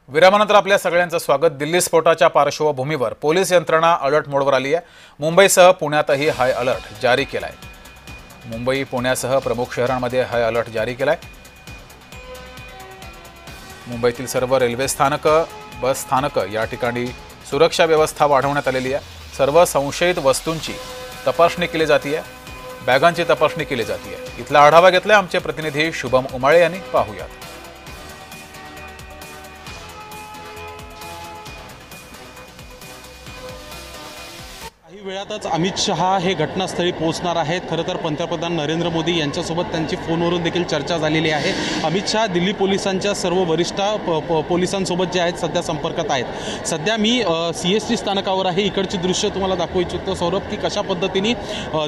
विरामानंतर आपल्या सगळ्यांचं स्वागत। दिल्ली स्फोटाच्या पार्श्वभूमीवर पोलीस यंत्रणा अलर्ट मोडवर आली आहे। मुंबईसह पुण्यातही हाय अलर्ट जारी केलाय। मुंबई पुण्यासह प्रमुख शहरांमध्ये हाय अलर्ट जारी केलाय। मुंबईतील सर्व रेल्वे स्थानक, बस स्थानक या ठिकाणी सुरक्षा व्यवस्था वाढवण्यात आलेली आहे। सर्व संशयित वस्तूंची तपासणी केली जाते, बॅगांची तपासणी केली जाते। इथला आढावा घेतलाय आमचे प्रतिनिधी शुभम उमाळे यांनी। पाहूयात। काही वेळातच अमित शहा हे घटनास्थळी पोहोचणार आहेत। खरं तर पंतप्रधान नरेंद्र मोदी यांच्यासोबत त्यांची फोनवरून देखील चर्चा झालेली आहे। अमित शहा दिल्ली पोलिसांच्या सर्व वरिष्ठ पोलिसांसोबत जे आहेत सध्या संपर्कात आहेत। सध्या मी CST स्थानकावर आहे। इकडची दृश्य तुम्हाला दाखवू इच्छितो सौरभ, की कशा पद्धतीने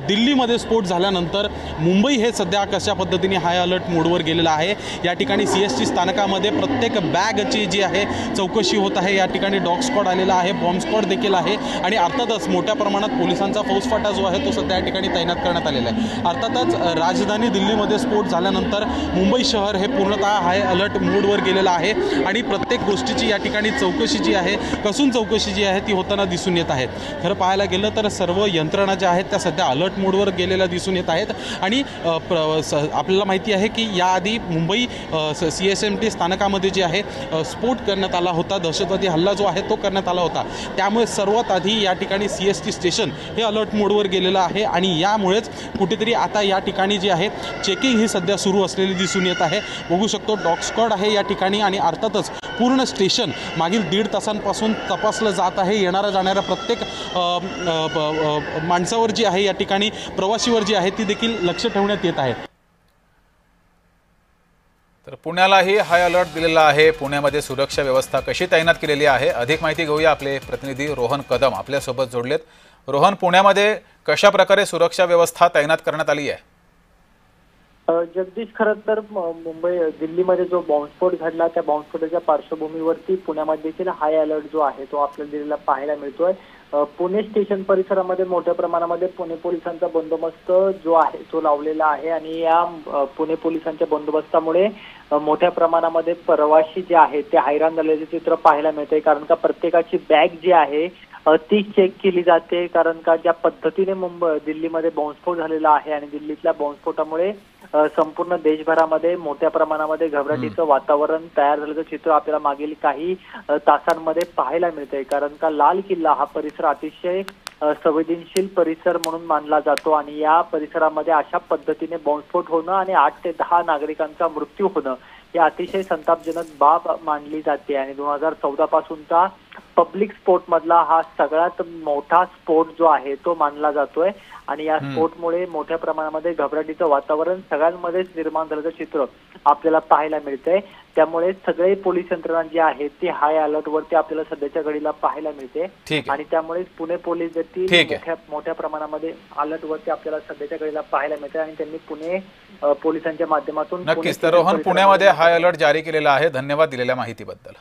दिल्लीमध्ये स्फोट झाल्यानंतर मुंबई हे सध्या कशा पद्धतीने हाय अलर्ट मोडवर गेलेलं आहे। या ठिकाणी CST स्थानकामध्ये प्रत्येक बॅगची जी आहे चौकशी होत आहे। या ठिकाणी डॉग स्क्वॉड आलेला आहे, बॉम्ब स्क्वॉड देखील आहे आणि अर्थातच मोठ्या प्रमाणात पोलिसांचा फौजफाटा जो आहे तो सध्या या ठिकाणी तैनात करण्यात आलेला आहे। अर्थातच राजधानी दिल्लीमध्ये स्फोट झाल्यानंतर मुंबई शहर हे पूर्णतः हाय अलर्ट मोडवर गेलेलं आहे आणि प्रत्येक गोष्टीची या ठिकाणी चौकशी जी आहे, कसून चौकशी जी आहे ती होताना दिसून येत आहे। खरं पाहायला गेलं तर सर्व यंत्रणा ज्या आहेत त्या सध्या अलर्ट मोडवर गेलेल्या दिसून येत आहेत आणि आपल्याला माहिती आहे की याआधी मुंबई CSMT स्थानकामध्ये जे आहे स्फोट करण्यात आला होता, दहशतवादी हल्ला जो आहे तो करण्यात आला होता। त्यामुळे सर्वात आधी या ठिकाणी CST स्टेशन हे अलर्ट मोडवर गेलेलं आहे आणि यामुळेच कुठेतरी आता या ठिकाणी जी आहे चेकिंग ही सध्या सुरू असलेली दिसून येत आहे। बघू शकतो डॉग स्क्वॉड आहे या ठिकाणी आणि अर्थातच पूर्ण स्टेशन मागील 1.5 तासांपासून तपासलं जात आहे। येणाऱ्या जाणाऱ्या प्रत्येक माणसावर जी आहे या ठिकाणी प्रवासीवर जी आहे ती देखील लक्ष ठेवण्यात येत आहे। तर पुण्यालाही हाय अलर्ट दिलेला आहे। पुण्यामध्ये सुरक्षा व्यवस्था कशी तैनात केलेली आहे, अधिक माहिती घेऊया। आपले प्रतिनिधी रोहन कदम आपल्या सोबत जोडलेत। रोहन, पुण्यामध्ये कशा प्रकारे सुरक्षा व्यवस्था तैनात करण्यात आली आहे? जगदीश, खरं तर दिल्लीमध्ये जो बॉम्बस्फोट घडला त्या बॉम्बस्फोटाच्या पार्श्वभूमीवरती पुण्यामध्ये देखील हाय अलर्ट जो आहे तो आपल्याला दिल्लीला पाहायला मिळतोय। पुणे स्टेशन परिसरामध्ये मोठ्या प्रमाणामध्ये पुणे पोलिसांचा बंदोबस्त जो आहे तो लावलेला आहे आणि या पुणे पोलिसांच्या बंदोबस्तामुळे मोठ्या प्रमाणामध्ये प्रवासी जे आहेत ते हैराण झालेले चित्र पाहायला मिळते। कारण का प्रत्येकाची बॅग जी आहे ती चेक केली जाते। कारण का ज्या पद्धतीने दिल्लीमध्ये बॉम्बस्फोट झालेला आहे आणि दिल्लीतल्या बॉम्बस्फोटामुळे संपूर्ण देशभरामध्ये मोठ्या प्रमाणामध्ये घबराटीचं वातावरण तयार झाल्याचं चित्र आपल्याला मागील काही तासांमध्ये पाहायला मिळतंय। कारण का लाल किल्ला हा परिसर अतिशय संवेदनशील परिसर म्हणून मानला जातो आणि या परिसरामध्ये अशा पद्धतीने बॉम्बस्फोट होणं आणि 8 ते 10 नागरिकांचा मृत्यू होणं ही अतिशय संतापजनक बाब मानली जाते आणि 2014 पासूनचा पब्लिक स्फोट मधला हा सगळ्यात मोठा स्फोट जो आहे तो मानला जातोय आणि या स्फोटमुळे मोठ्या प्रमाणामध्ये घबराटीचं वातावरण सगळ्यांमध्येच निर्माण झाल्याचं चित्र आपल्याला पाहायला मिळतंय। त्यामुळे सगळे पोलीस यंत्रणा जी आहे ती हाय अलर्ट वरती आपल्याला सध्याच्या घडीला पाहायला मिळते आणि त्यामुळे पुणे पोलीस देखील मोठ्या प्रमाणामध्ये अलर्ट वरती आपल्याला सध्याच्या घडीला पाहायला मिळते आणि त्यांनी पुणे पोलिसांच्या माध्यमातून नक्कीच। तर रोहन, पुण्यामध्ये हाय अलर्ट जारी केलेला आहे। धन्यवाद दिलेल्या माहितीबद्दल।